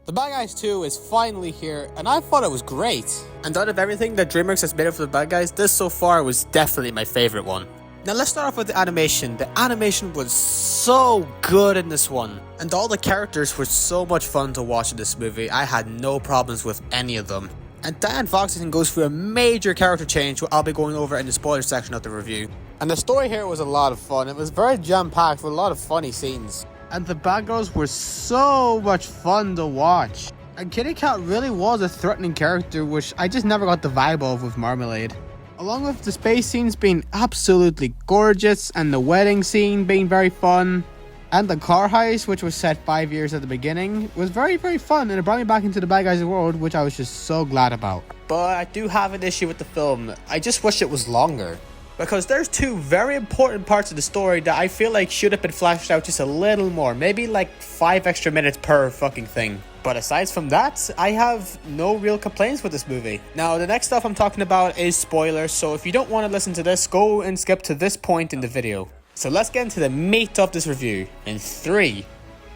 The Bad Guys 2 is finally here, and I thought it was great. And out of everything that DreamWorks has made for the Bad Guys, this so far was definitely my favorite one. Now let's start off with the animation. The animation was so good in this one. And all the characters were so much fun to watch in this movie. I had no problems with any of them. And Diane Foxington goes through a major character change, which I'll be going over in the spoiler section of the review. And the story here was a lot of fun. It was very jam-packed with a lot of funny scenes. And the bad girls were so much fun to watch. And Kitty Cat really was a threatening character, which I just never got the vibe of with Marmalade. Along with the space scenes being absolutely gorgeous, and the wedding scene being very fun, and the car heist, which was set 5 years at the beginning, was very, very fun, and it brought me back into the Bad Guys world, which I was just so glad about. But I do have an issue with the film. I just wish it was longer. Because there's two very important parts of the story that I feel like should have been fleshed out just a little more. Maybe like 5 extra minutes per fucking thing. But aside from that, I have no real complaints with this movie. Now, the next stuff I'm talking about is spoilers, so if you don't want to listen to this, go and skip to this point in the video. So let's get into the meat of this review in 3,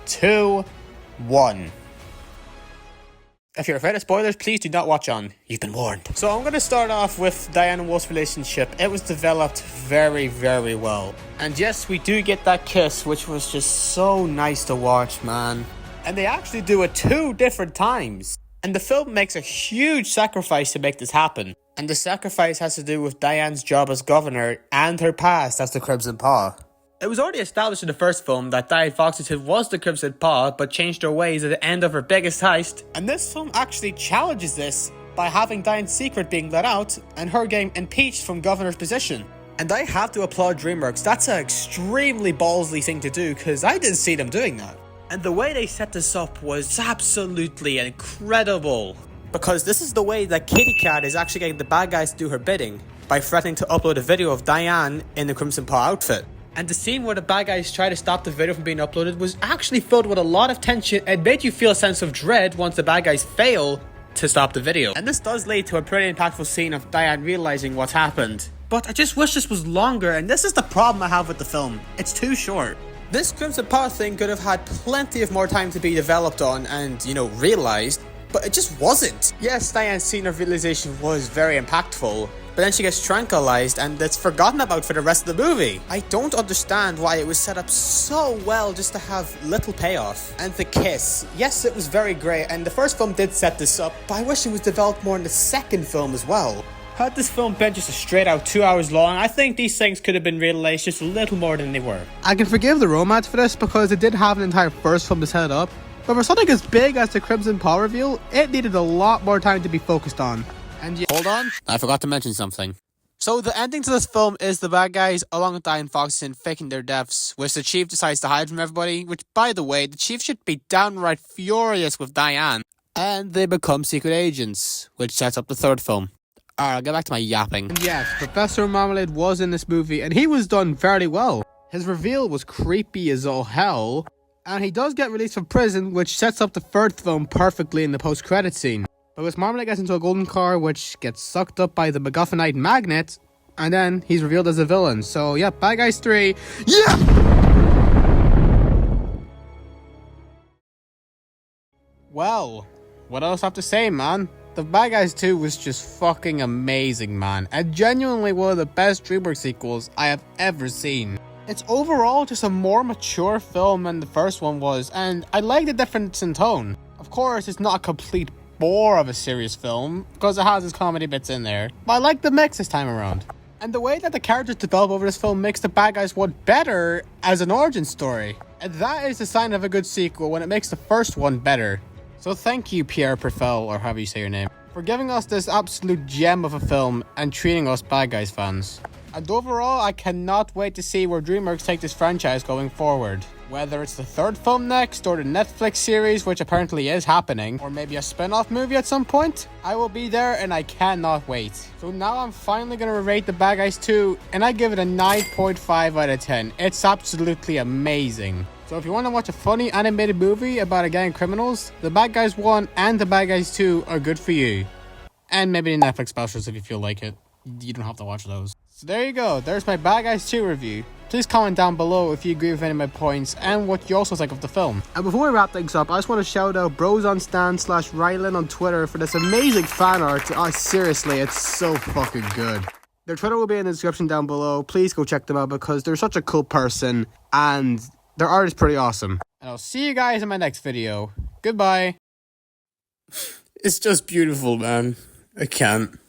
2, 1. If you're afraid of spoilers, please do not watch on. You've been warned. So I'm going to start off with Diane and Wolf's relationship. It was developed very, very well. And yes, we do get that kiss, which was just so nice to watch, man. And they actually do it 2 different times. And the film makes a huge sacrifice to make this happen. And the sacrifice has to do with Diane's job as governor and her past as the Crimson Paw. It was already established in the first film that Diane Foxington was the Crimson Paw, but changed her ways at the end of her biggest heist. And this film actually challenges this by having Diane's secret being let out and her getting impeached from governor's position. And I have to applaud DreamWorks. That's an extremely ballsy thing to do, because I didn't see them doing that. And the way they set this up was absolutely incredible. Because this is the way that Kitty Cat is actually getting the bad guys to do her bidding, by threatening to upload a video of Diane in the Crimson Paw outfit. And the scene where the bad guys try to stop the video from being uploaded was actually filled with a lot of tension and made you feel a sense of dread once the bad guys fail to stop the video. And this does lead to a pretty impactful scene of Diane realizing what's happened. But I just wish this was longer, and this is the problem I have with the film. It's too short. This Crimson Paw thing could have had plenty of more time to be developed on and, realized, but it just wasn't. Yes, Diane's scene of realization was very impactful, but then she gets tranquilized and it's forgotten about for the rest of the movie. I don't understand why it was set up so well just to have little payoff. And the kiss, yes, it was very great, and the first film did set this up, but I wish it was developed more in the second film as well. Had this film been just a straight out 2 hours long, I think these things could have been realized just a little more than they were. I can forgive the romance for this because it did have an entire first film to set it up, but for something as big as the Crimson Paw reveal, it needed a lot more time to be focused on. And hold on, I forgot to mention something. So the ending to this film is the bad guys, along with Diane Foxington, faking their deaths, which the chief decides to hide from everybody, which, by the way, the chief should be downright furious with Diane. And they become secret agents, which sets up the third film. Alright, I'll get back to my yapping. And yes, Professor Marmalade was in this movie, and he was done fairly well. His reveal was creepy as all hell, and he does get released from prison, which sets up the third film perfectly in the post-credit scene. Because Marmalade gets into a golden car, which gets sucked up by the MacGuffinite magnet, and then he's revealed as a villain. So, yeah, Bad Guys 3, yeah! Well, what else I have to say, man? The Bad Guys 2 was just fucking amazing, man. And genuinely one of the best DreamWorks sequels I have ever seen. It's overall just a more mature film than the first one was, and I like the difference in tone. Of course, it's not a complete bore of a serious film, because it has its comedy bits in there, but I like the mix this time around. And the way that the characters develop over this film makes the Bad Guys 1 better as an origin story. And that is a sign of a good sequel when it makes the first one better. So thank you, Pierre Perfel, or however you say your name, for giving us this absolute gem of a film and treating us Bad Guys fans. And overall, I cannot wait to see where DreamWorks take this franchise going forward. Whether it's the third film next, or the Netflix series, which apparently is happening, or maybe a spin-off movie at some point, I will be there and I cannot wait. So now I'm finally going to rate The Bad Guys 2, and I give it a 9.5 out of 10. It's absolutely amazing. So if you want to watch a funny animated movie about a gang of criminals, The Bad Guys 1 and The Bad Guys 2 are good for you. And maybe the Netflix specials if you feel like it. You don't have to watch those. So there you go. There's my Bad Guys 2 review. Please comment down below if you agree with any of my points and what you also think of the film. And before we wrap things up, I just want to shout out brosonstan/REILYNN on Twitter for this amazing fan art. Oh, seriously, it's so fucking good. Their Twitter will be in the description down below. Please go check them out because they're such a cool person and their art is pretty awesome. And I'll see you guys in my next video. Goodbye. It's just beautiful, man. I can't.